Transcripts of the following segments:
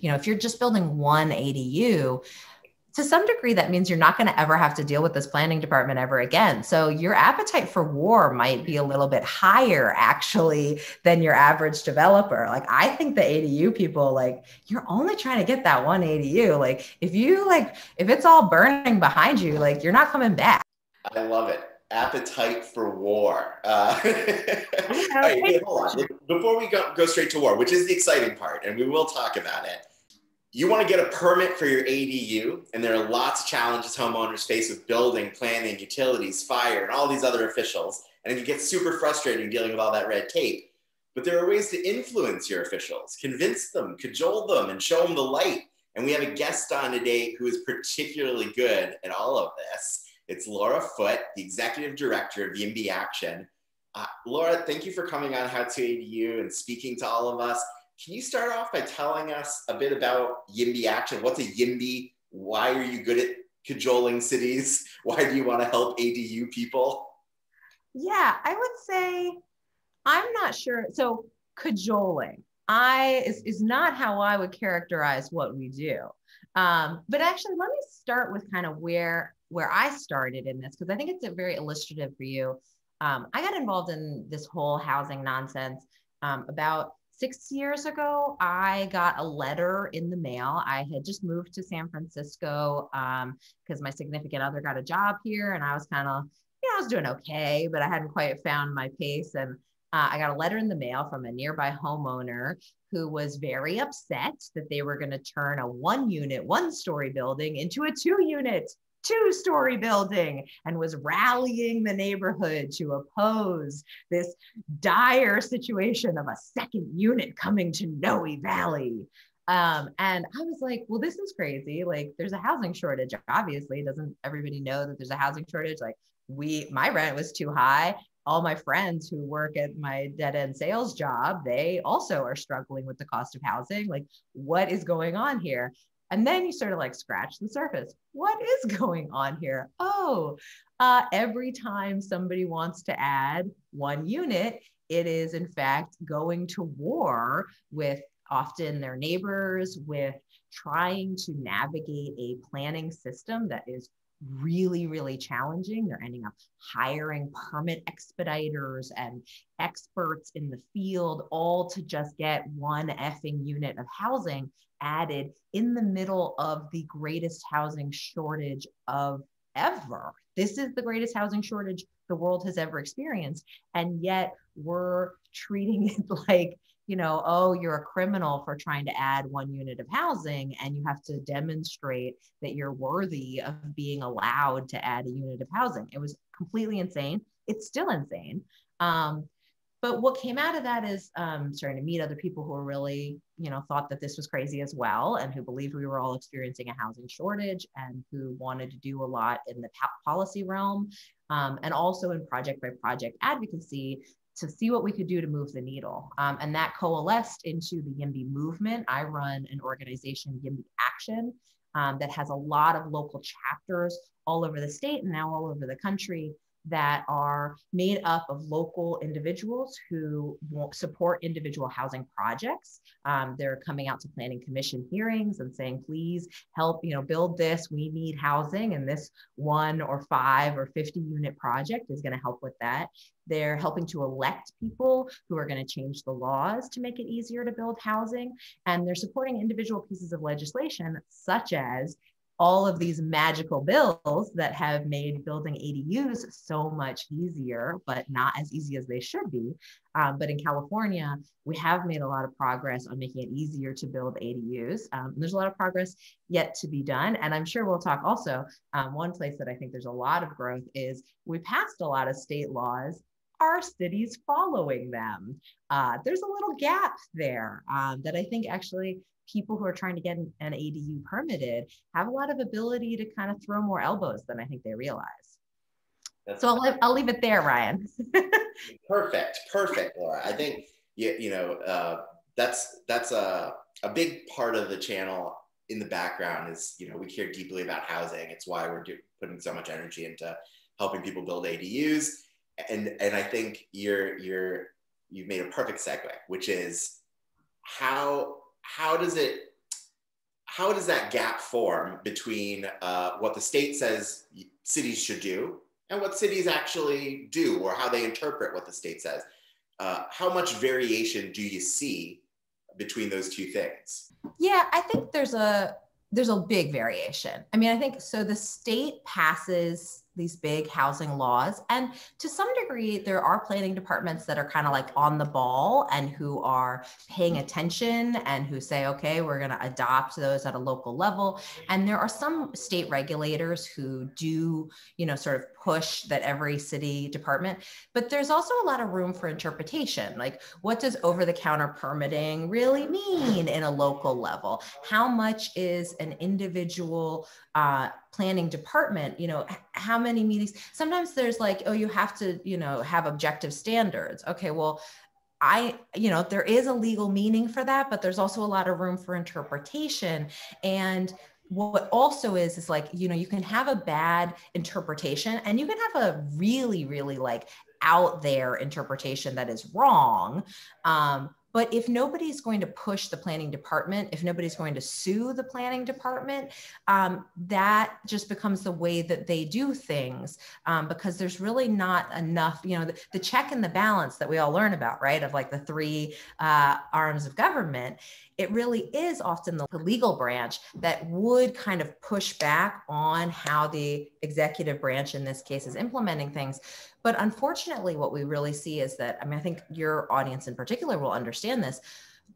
if you're just building one ADU, to some degree, that means you're not going to ever have to deal with this planning department ever again. So your appetite for war might be a little bit higher actually than your average developer. Like, I think the ADU people, like, you're only trying to get that one ADU. Like, if it's all burning behind you, like, you're not coming back. I love it. Appetite for war. All right, wait, hold on. Before we go straight to war, which is the exciting part, and we will talk about it. You want to get a permit for your ADU, and there are lots of challenges homeowners face with building, planning, utilities, fire, and all these other officials. And you get super frustrated dealing with all that red tape. But there are ways to influence your officials, convince them, cajole them, and show them the light. And we have a guest on today who is particularly good at all of this. It's Laura Foote, the Executive Director of YIMBY Action. Laura, thank you for coming on How to ADU and speaking to all of us. Can you start off by telling us a bit about YIMBY Action? What's a YIMBY? Why are you good at cajoling cities? Why do you want to help ADU people? Yeah, I would say, I'm not sure. So cajoling is not how I would characterize what we do. But actually, let me start with kind of where I started in this, because I think it's very illustrative for you. I got involved in this whole housing nonsense about 6 years ago. I got a letter in the mail. I had just moved to San Francisco because my significant other got a job here, and I was kind of, I was doing okay, but I hadn't quite found my pace. And I got a letter in the mail from a nearby homeowner who was very upset that they were going to turn a 1-unit, 1-story building into a 2-unit, 2-story building, and was rallying the neighborhood to oppose this dire situation of a second unit coming to Noe Valley. And I was like, well, this is crazy. Like, there's a housing shortage. Obviously, doesn't everybody know that there's a housing shortage? Like, my rent was too high. All my friends who work at my dead-end sales job, they also are struggling with the cost of housing. Like, what is going on here? And then you sort of like scratch the surface. What is going on here? Oh, every time somebody wants to add 1 unit, it is in fact going to war with often their neighbors, with trying to navigate a planning system that is really, really challenging. They're ending up hiring permit expediters and experts in the field, all to just get 1 effing unit of housing added in the middle of the greatest housing shortage of ever. This is the greatest housing shortage the world has ever experienced. And yet we're treating it like, oh, you're a criminal for trying to add 1 unit of housing, and you have to demonstrate that you're worthy of being allowed to add a unit of housing. It was completely insane. It's still insane. But what came out of that is starting to meet other people who were really, thought that this was crazy as well, and who believed we were all experiencing a housing shortage, and who wanted to do a lot in the policy realm, and also in project by project advocacy to see what we could do to move the needle. And that coalesced into the YIMBY movement. I run an organization, YIMBY Action, that has a lot of local chapters all over the state and now all over the country that are made up of local individuals who support individual housing projects. They're coming out to planning commission hearings and saying, please help, build this. We need housing, and this 1 or 5 or 50 unit project is going to help with that. They're helping to elect people who are going to change the laws to make it easier to build housing. And they're supporting individual pieces of legislation, such as all of these magical bills that have made building ADUs so much easier, but not as easy as they should be. But in California, we have made a lot of progress on making it easier to build ADUs. There's a lot of progress yet to be done. And I'm sure we'll talk also, one place that I think there's a lot of growth is we passed a lot of state laws. Are cities following them? There's a little gap there that I think actually people who are trying to get an ADU permitted have a lot of ability to kind of throw more elbows than I think they realize. So I'll leave it there, Ryan. Perfect, Laura. I think that's a big part of the channel in the background is we care deeply about housing. It's why we're putting so much energy into helping people build ADUs. And I think you've made a perfect segue, which is how does it how does that gap form between what the state says cities should do and what cities actually do, or how they interpret what the state says? How much variation do you see between those two things? Yeah, I think there's a big variation. I mean, I think so the state passes these big housing laws, and to some degree there are planning departments that are kind of like on the ball and who are paying attention and who say, okay, we're going to adopt those at a local level. And there are some state regulators who do, sort of push that every city department, but there's also a lot of room for interpretation. Like, what does over-the-counter permitting really mean in a local level? How much is an individual planning department, how many meetings? Sometimes there's like, oh, you have to, have objective standards. Okay, well, there is a legal meaning for that, but there's also a lot of room for interpretation. And what also is like, you can have a bad interpretation and you can have a really, really like out there interpretation that is wrong. But if nobody's going to push the planning department, if nobody's going to sue the planning department, that just becomes the way that they do things, because there's really not enough, the check and the balance that we all learn about, right? Of like the three arms of government. It really is often the legal branch that would kind of push back on how the executive branch in this case is implementing things. But unfortunately, what we really see is that, I think your audience in particular will understand this,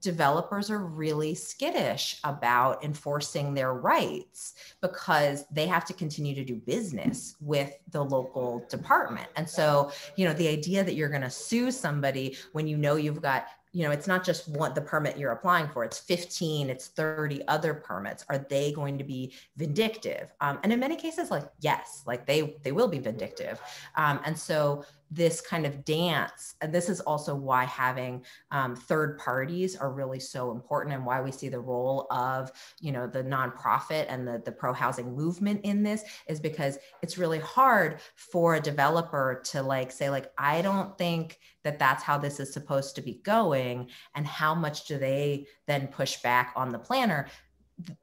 developers are really skittish about enforcing their rights because they have to continue to do business with the local department. And so, the idea that you're going to sue somebody when you've got, it's not just the permit you're applying for, it's 15, it's 30 other permits. Are they going to be vindictive? And in many cases, like, yes, like they will be vindictive. And so this kind of dance, and this is also why having third parties are really so important, and why we see the role of, the nonprofit and the pro-housing movement in this, is because it's really hard for a developer to like say, like, I don't think that that's how this is supposed to be going, and how much do they then push back on the planner?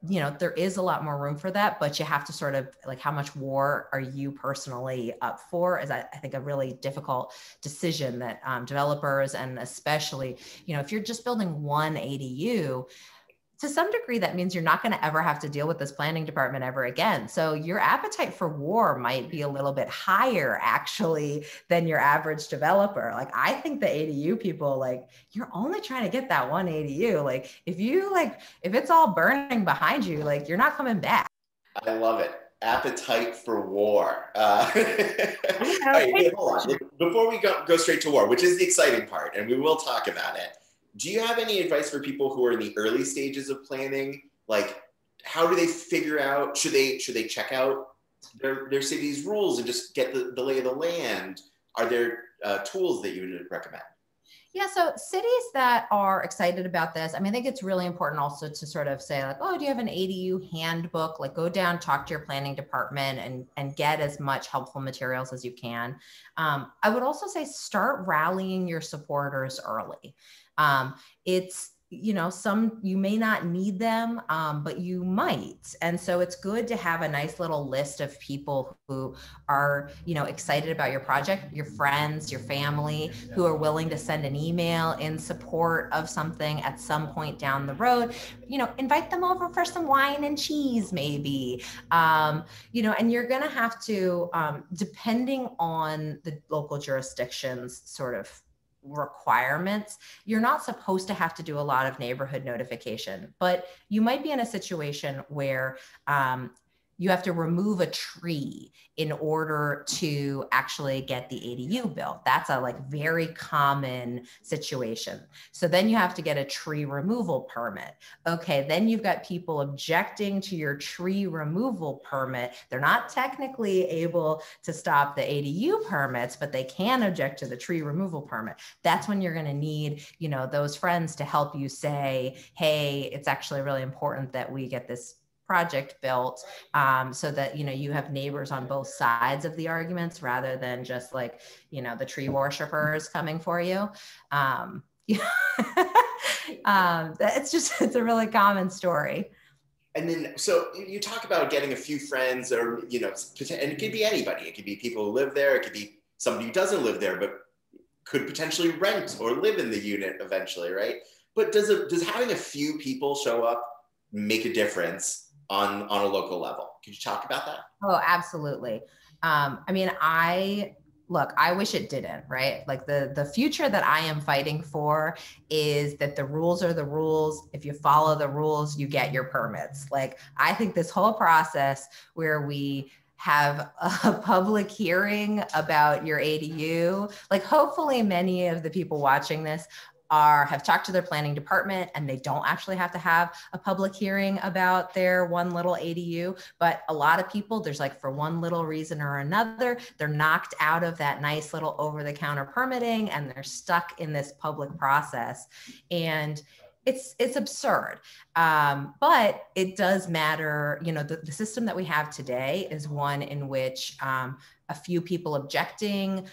There is a lot more room for that, but you have to sort of like, how much war are you personally up for, is I think a really difficult decision that developers, and especially, if you're just building one ADU, to some degree, that means you're not going to ever have to deal with this planning department ever again. So your appetite for war might be a little bit higher actually than your average developer. Like, I think the ADU people, like, you're only trying to get that one ADU. Like, if it's all burning behind you, like, you're not coming back. I love it. Appetite for war. Right, hold on. Before we go straight to war, which is the exciting part, and we will talk about it, do you have any advice for people who are in the early stages of planning? Like, how do they figure out, should they check out their city's rules and just get the lay of the land? Are there tools that you would recommend? Yeah, so cities that are excited about this, I think it's really important also to sort of say, like, oh, do you have an ADU handbook? Like, go down, talk to your planning department and get as much helpful materials as you can. I would also say start rallying your supporters early. It's, you may not need them, but you might. And so it's good to have a nice little list of people who are, excited about your project, your friends, your family, who are willing to send an email in support of something at some point down the road. Invite them over for some wine and cheese, maybe, and you're going to have to, depending on the local jurisdiction's sort of requirements, you're not supposed to have to do a lot of neighborhood notification, but you might be in a situation where you have to remove a tree in order to actually get the ADU built. That's a very common situation. So then you have to get a tree removal permit. Okay, then you've got people objecting to your tree removal permit. They're not technically able to stop the ADU permits, but they can object to the tree removal permit. That's when you're going to need, those friends to help you say, hey, it's actually really important that we get this project built, so that you have neighbors on both sides of the arguments, rather than just the tree worshipers coming for you. It's a really common story. And then, so you talk about getting a few friends or, and it could be anybody. It could be people who live there. It could be somebody who doesn't live there, but could potentially rent or live in the unit eventually, right? But does having a few people show up make a difference on a local level? Could you talk about that? Oh, absolutely. I wish it didn't, right? Like the future that I am fighting for is that the rules are the rules. If you follow the rules, you get your permits. Like, I think this whole process where we have a public hearing about your ADU, like, hopefully many of the people watching this have talked to their planning department and they don't actually have to have a public hearing about their one little ADU. But a lot of people, there's like, for one little reason or another, they're knocked out of that nice little over-the-counter permitting and they're stuck in this public process. And it's absurd. But it does matter. The system that we have today is one in which a few people objecting,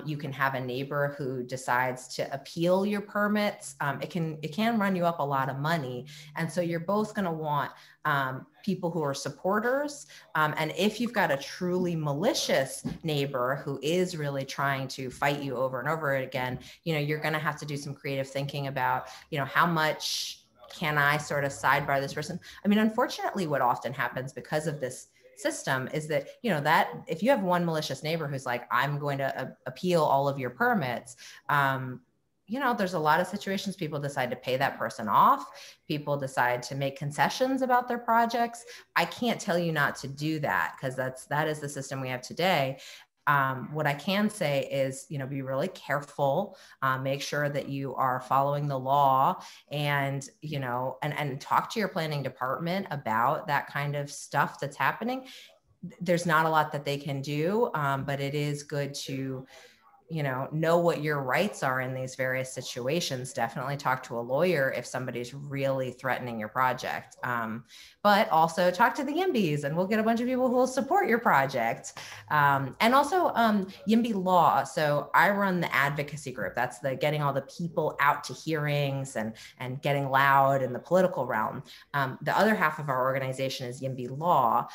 you can have a neighbor who decides to appeal your permits. It can run you up a lot of money. And so you're both going to want people who are supporters. And if you've got a truly malicious neighbor who is really trying to fight you over and over again, you're going to have to do some creative thinking about, how much can I sort of sidebar this person? I mean, unfortunately, what often happens because of this system is that, that if you have one malicious neighbor who's like, I'm going to appeal all of your permits, there's a lot of situations people decide to pay that person off. People decide to make concessions about their projects. I can't tell you not to do that because that is the system we have today. What I can say is, be really careful, make sure that you are following the law and, and talk to your planning department about that kind of stuff that's happening. There's not a lot that they can do, but it is good to, know what your rights are in these various situations. Definitely talk to a lawyer if somebody's really threatening your project. But also talk to the YIMBYs and we'll get a bunch of people who will support your project. And also YIMBY Law. So I run the advocacy group. That's the getting all the people out to hearings and getting loud in the political realm. The other half of our organization is YIMBY Law,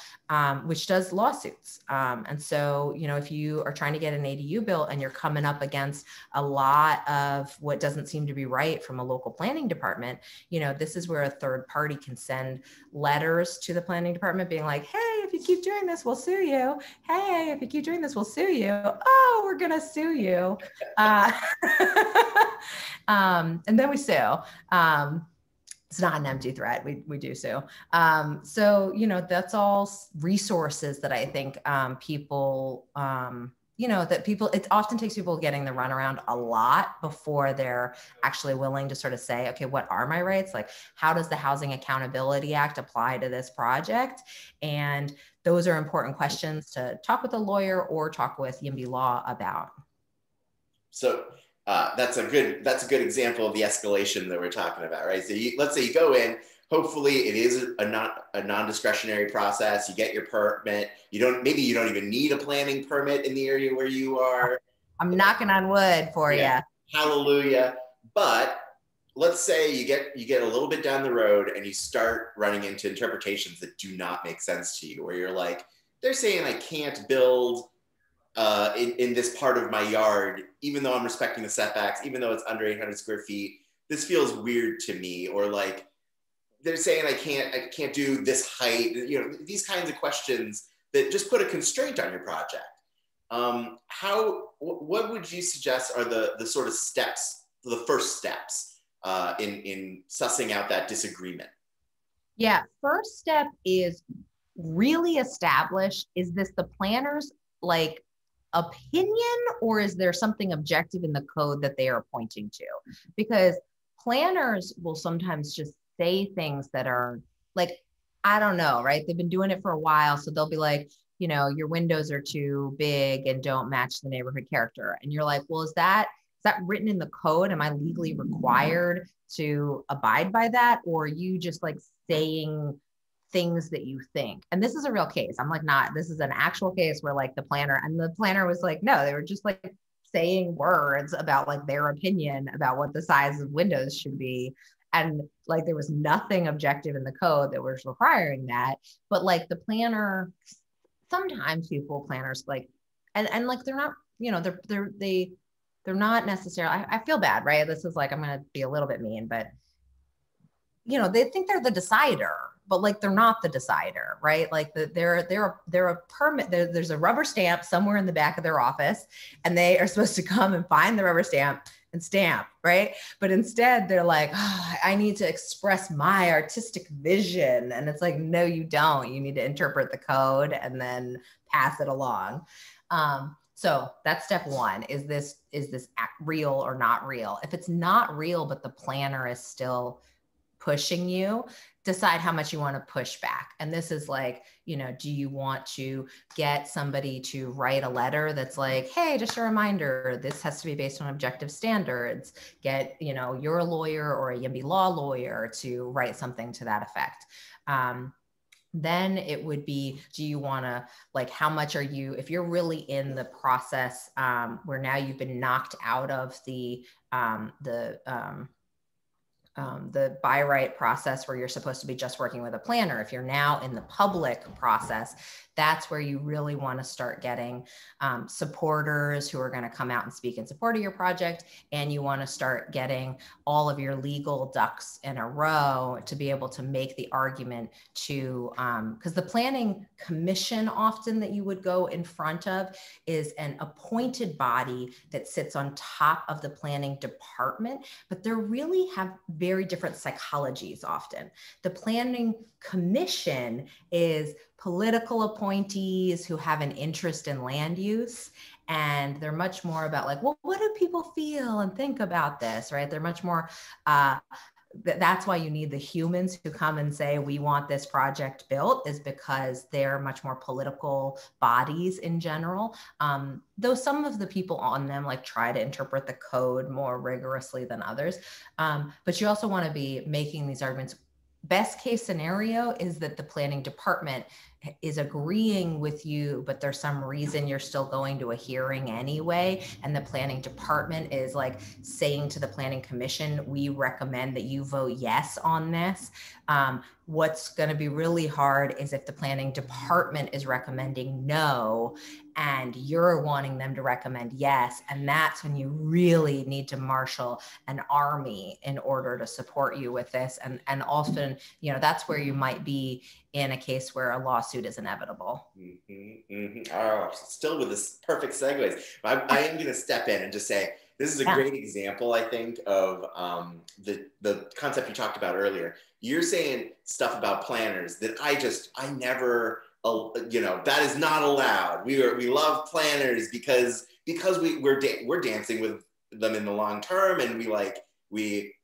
which does lawsuits. And so, if you are trying to get an ADU built and you're coming up against a lot of what doesn't seem to be right from a local planning department, this is where a third party can send letters to the planning department being like, hey, if you keep doing this, we'll sue you. Hey, if you keep doing this, we'll sue you. Oh, we're going to sue you. And then we sue. It's not an empty threat. We do sue. So, that's all resources that I think people, it often takes people getting the runaround a lot before they're actually willing to sort of say, okay, what are my rights? Like, how does the Housing Accountability Act apply to this project? And those are important questions to talk with a lawyer or talk with YIMBY Law about. So that's a good example of the escalation that we're talking about, right? So let's say you go in. Hopefully it is a non-discretionary process. You get your permit. Maybe you don't even need a planning permit in the area where you are. I'm knocking on wood for you. Hallelujah. But let's say you get a little bit down the road and you start running into interpretations that do not make sense to you, where you're like, they're saying I can't build in this part of my yard, even though I'm respecting the setbacks, even though it's under 800 square feet. This feels weird to me. Or like, they're saying I can't do this height, these kinds of questions that just put a constraint on your project. What would you suggest are the sort of steps, the first steps in sussing out that disagreement? Yeah, first step is really establish, is this the planner's like opinion or is there something objective in the code that they are pointing to? Because planners will sometimes just say things that are like, I don't know, right? They've been doing it for a while. So they'll be like, your windows are too big and don't match the neighborhood character. And you're like, well, is that written in the code? Am I legally required to abide by that? Or are you just like saying things that you think? And this is a real case. I'm like, this is an actual case where like the planner was like, no, they were just like saying words about like their opinion about what the size of windows should be. And like, there was nothing objective in the code that was requiring that. But like the planner, sometimes people planners like, and like, they're not, you know, they're not necessarily, I feel bad, right? This is like, I'm going to be a little bit mean, but you know, they think they're the decider, but like, they're not the decider, right? Like they're a permit. There's a rubber stamp somewhere in the back of their office, and they are supposed to come and find the rubber stamp and stamp, right? But instead they're like, oh, I need to express my artistic vision. And it's like, no, you don't. You need to interpret the code and then pass it along. So that's step one. Is this real or not real? If it's not real, but the planner is still pushing you, decide how much you want to push back. And this is like, you know, do you want to get somebody to write a letter that's like, hey, just a reminder, this has to be based on objective standards. Get, you know, your lawyer or a YIMBY law lawyer to write something to that effect. Then it would be, do you want to, like, how much are you, if you're really in the process where now you've been knocked out of the by right process where you're supposed to be just working with a planner. If you're now in the public process, that's where you really want to start getting supporters who are going to come out and speak in support of your project. And you want to start getting all of your legal ducks in a row to be able to make the argument to, because the planning commission often that you would go in front of is an appointed body that sits on top of the planning department, but they really have very different psychologies often. The planning commission is political appointees who have an interest in land use. And they're much more about like, well, what do people feel and think about this, right? They're much more, that's why you need the humans who come and say, we want this project built, is because they're much more political bodies in general. Though some of the people on them like try to interpret the code more rigorously than others. But you also want to be making these arguments. Best case scenario is that the planning department is agreeing with you, but there's some reason you're still going to a hearing anyway. And the planning department is like saying to the planning commission, we recommend that you vote yes on this. What's going to be really hard is if the planning department is recommending no, and you're wanting them to recommend yes. And that's when you really need to marshal an army in order to support you with this. And often, you know, that's where you might be in a case where a lawsuit is inevitable. Mm-hmm, mm-hmm. Oh, still with this perfect segues. I am going to step in and just say, this is a great example, I think, of the concept you talked about earlier. You're saying stuff about planners that I never, you know, that is not allowed. We love planners because we're dancing with them in the long term, and we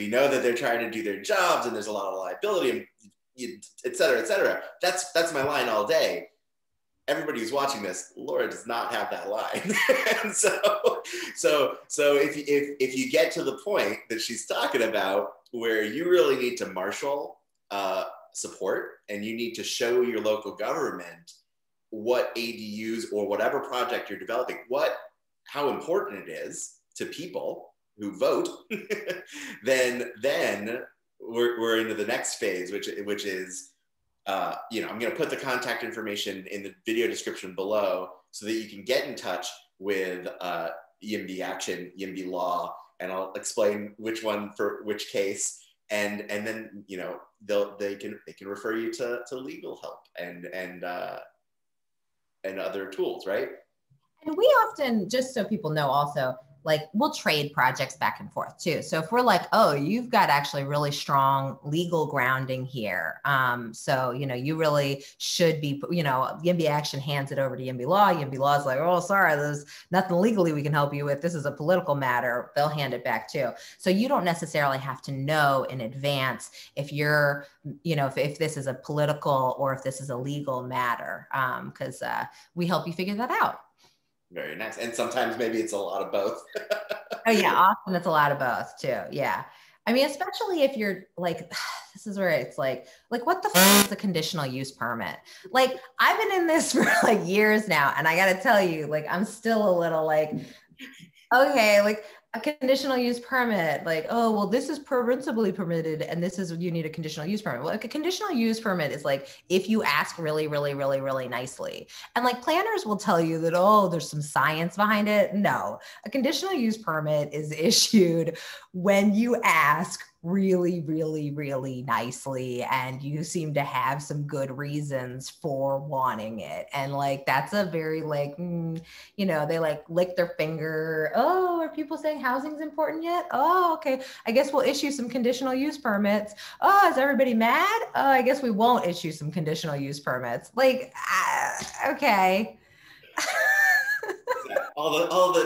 know that they're trying to do their jobs, and there's a lot of liability, and et cetera, et cetera. That's my line all day. Everybody who's watching this, Laura does not have that line. And so if you get to the point that she's talking about, where you really need to marshal support, and you need to show your local government what ADUs or whatever project you're developing, how important it is to people who vote, then we're into the next phase, which is, you know, I'm going to put the contact information in the video description below so that you can get in touch with YIMBY Action, YIMBY Law, and I'll explain which one for which case, and then, you know, they can refer you to legal help and other tools, right? And we often, just so people know also, like, we'll trade projects back and forth too. So if we're like, oh, you've got actually really strong legal grounding here. So, you know, you really should be, you know, YIMBY Action hands it over to YIMBY Law. YIMBY Law is like, oh, sorry, there's nothing legally we can help you with. This is a political matter. They'll hand it back too. So you don't necessarily have to know in advance if you're, you know, if this is a political or if this is a legal matter, because we help you figure that out. Very nice. And sometimes maybe it's a lot of both. Oh yeah, often it's a lot of both too. Yeah. I mean, especially if you're like, this is where it's like what the fuck is a conditional use permit? Like, I've been in this for like years now, and I got to tell you, like, I'm still a little like, okay, like, a conditional use permit, like, oh, well, this is principally permitted and this is, you need a conditional use permit. Well, like a conditional use permit is like, if you ask really, really, really, really nicely. And like planners will tell you that, oh, there's some science behind it. No, a conditional use permit is issued when you ask really, really, really nicely and you seem to have some good reasons for wanting it. And like, that's a very like, you know, they like lick their finger. Oh, are people saying housing's important yet? Oh, okay. I guess we'll issue some conditional use permits. Oh, is everybody mad? Oh, I guess we won't issue some conditional use permits. Like, okay.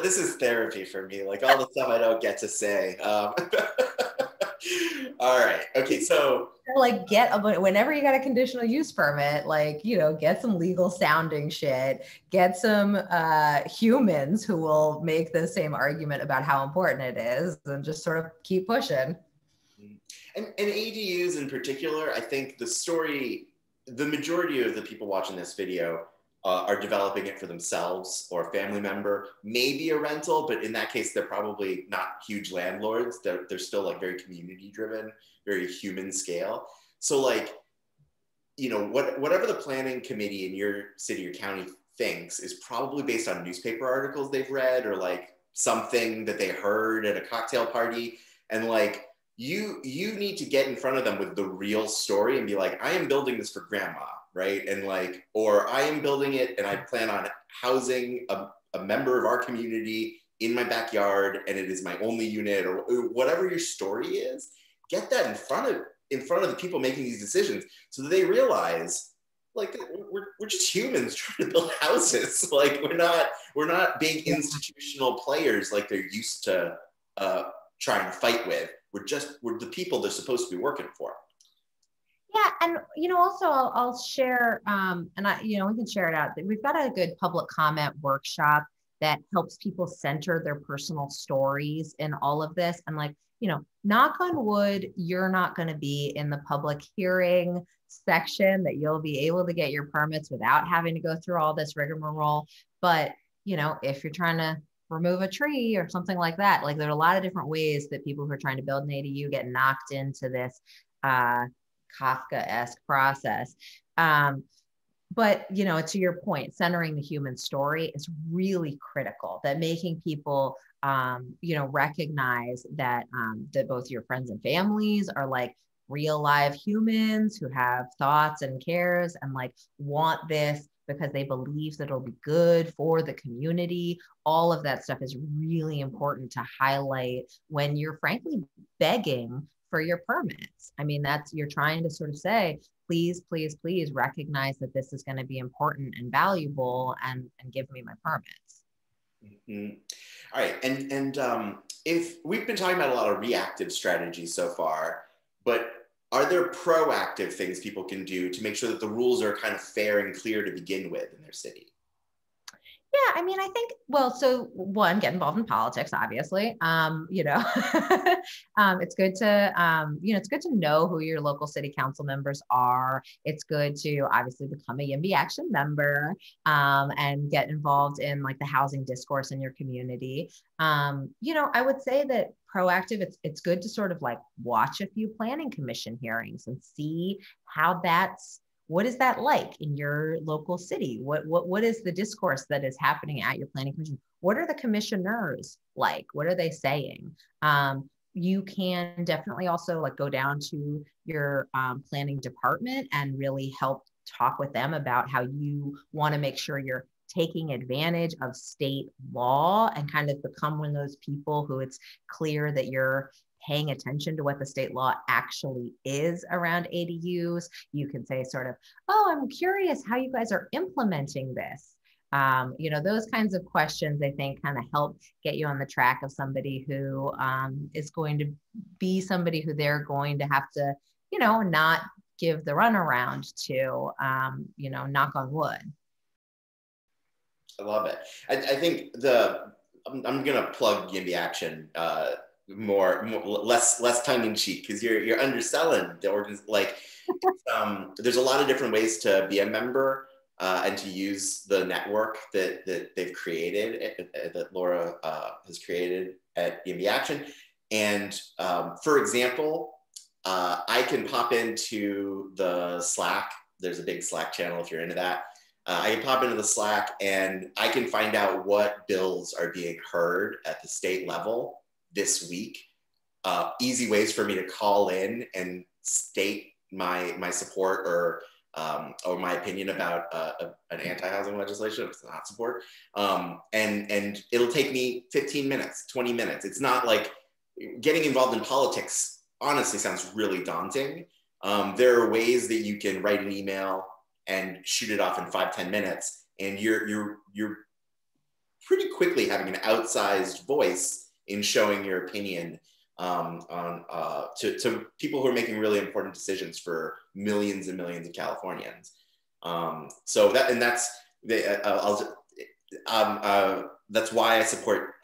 This is therapy for me. Like all the stuff I don't get to say. All right. Okay. So like whenever you got a conditional use permit, like, you know, get some legal sounding shit, get some humans who will make the same argument about how important it is, and just sort of keep pushing. And ADUs in particular, I think the majority of the people watching this video are developing it for themselves or a family member, maybe a rental, but in that case, they're probably not huge landlords. They're still like very community driven, very human scale. So like, you know, whatever the planning committee in your city or county thinks is probably based on newspaper articles they've read or like something that they heard at a cocktail party. And like, you need to get in front of them with the real story and be like, I am building this for grandma. Right. And like, or I am building it and I plan on housing a member of our community in my backyard and it is my only unit, or whatever your story is. Get that in front of the people making these decisions so that they realize like we're just humans trying to build houses. Like we're not big institutional players like they're used to trying to fight with. We're the people they're supposed to be working for. Yeah, and you know, also I'll share, and we can share it out. We've got a good public comment workshop that helps people center their personal stories in all of this. And like, you know, knock on wood, you're not going to be in the public hearing section that you'll be able to get your permits without having to go through all this rigmarole. But you know, if you're trying to remove a tree or something like that, like there are a lot of different ways that people who are trying to build an ADU get knocked into this Kafka-esque process. But, you know, to your point, centering the human story is really critical, that making people, you know, recognize that, that both your friends and families are like real live humans who have thoughts and cares and like want this because they believe that it'll be good for the community. All of that stuff is really important to highlight when you're frankly begging for your permits. I mean, you're trying to sort of say, please, please, please recognize that this is going to be important and valuable and give me my permits. Mm-hmm. All right. And if we've been talking about a lot of reactive strategies so far, but are there proactive things people can do to make sure that the rules are kind of fair and clear to begin with in their city? Yeah, I mean, I think, well, so one, get involved in politics, obviously. You know, it's good to, you know, it's good to know who your local city council members are. It's good to obviously become a YIMBY Action member and get involved in like the housing discourse in your community. You know, I would say that proactive, it's good to sort of like watch a few planning commission hearings and see how what is that like in your local city? What is the discourse that is happening at your planning commission? What are the commissioners like? What are they saying? You can definitely also like go down to your planning department and really help talk with them about how you want to make sure you're taking advantage of state law and kind of become one of those people who it's clear that you're paying attention to what the state law actually is around ADUs. You can say sort of, oh, I'm curious how you guys are implementing this. You know, those kinds of questions, I think, kind of help get you on the track of somebody who is going to be somebody who they're going to have to, you know, not give the runaround to, you know, knock on wood. I love it. I think I'm going to plug YIMBY Action less tongue in cheek because you're underselling the organization. Like there's a lot of different ways to be a member and to use the network that they've created, that Laura has created. at YIMBY Action. And for example, I can pop into the Slack. There's a big Slack channel if you're into that. I can pop into the Slack and I can find out what bills are being heard at the state level this week. Easy ways for me to call in and state my support or my opinion about an anti-housing legislation if it's not support. And it'll take me 15 minutes, 20 minutes. It's not like getting involved in politics, honestly, sounds really daunting. There are ways that you can write an email and shoot it off in 5-10 minutes. And you're pretty quickly having an outsized voice in showing your opinion to people who are making really important decisions for millions and millions of Californians. So that's why I support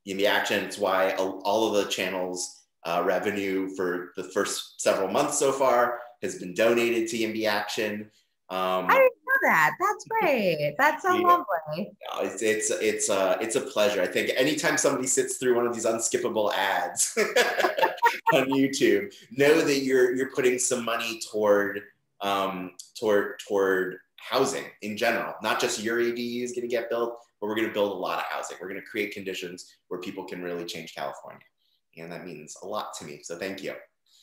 YIMBY Action. It's why all of the channels revenue for the first several months so far has been donated to YIMBY Action. I didn't know that. That's great. That's so lovely. It's a pleasure. I think anytime somebody sits through one of these unskippable ads on YouTube, know that you're putting some money toward housing in general. Not just your ADU is going to get built, but we're going to build a lot of housing. We're going to create conditions where people can really change California, and that means a lot to me. So thank you.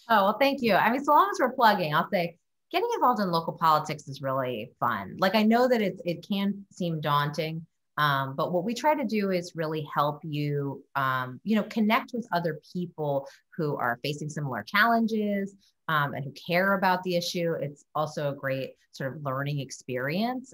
Oh, well, thank you. I mean, so long as we're plugging, I'll say, getting involved in local politics is really fun. Like, I know that it can seem daunting, but what we try to do is really help you, connect with other people who are facing similar challenges and who care about the issue. It's also a great sort of learning experience.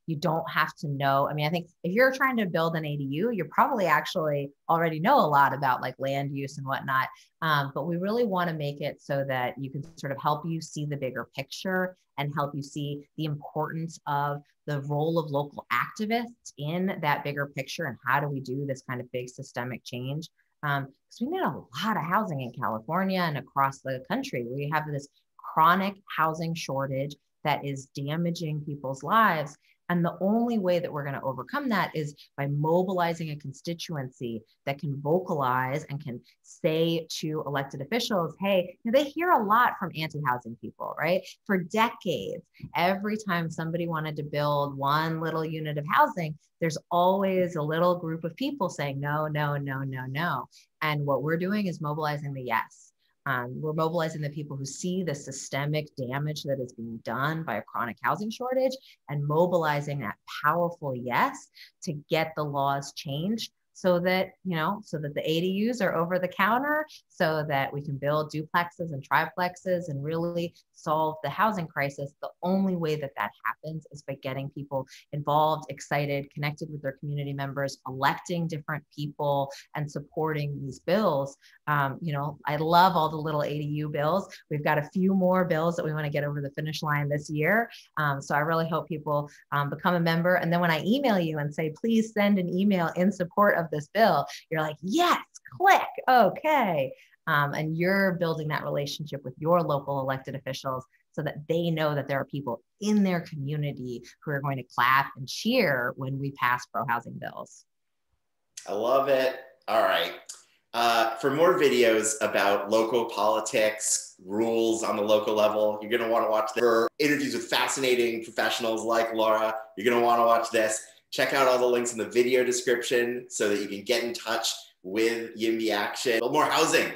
You don't have to know. I mean, I think if you're trying to build an ADU, you probably actually already know a lot about like land use and whatnot. But we really want to make it so that you can sort of help you see the bigger picture and help you see the importance of the role of local activists in that bigger picture and how do we do this kind of big systemic change. Because we need a lot of housing in California and across the country. We have this chronic housing shortage that is damaging people's lives. And the only way that we're going to overcome that is by mobilizing a constituency that can vocalize and can say to elected officials, hey, they hear a lot from anti-housing people, right? For decades, every time somebody wanted to build one little unit of housing, there's always a little group of people saying, no, no, no, no, no. And what we're doing is mobilizing the yes. We're mobilizing the people who see the systemic damage that is being done by a chronic housing shortage and mobilizing that powerful yes to get the laws changed so that, so that the ADUs are over the counter, so that we can build duplexes and triplexes and really solve the housing crisis. The only way that that happens is by getting people involved, excited, connected with their community members, electing different people and supporting these bills. I love all the little ADU bills. We've got a few more bills that we want to get over the finish line this year. So I really hope people become a member. And then when I email you and say, please send an email in support of this bill, you're like, yes, click, okay. And you're building that relationship with your local elected officials so that they know that there are people in their community who are going to clap and cheer when we pass pro-housing bills. I love it. All right. For more videos about local politics, rules on the local level, you're going to want to watch for interviews with fascinating professionals like Laura. You're going to want to watch this. Check out all the links in the video description so that you can get in touch with YIMBY Action. Build more housing.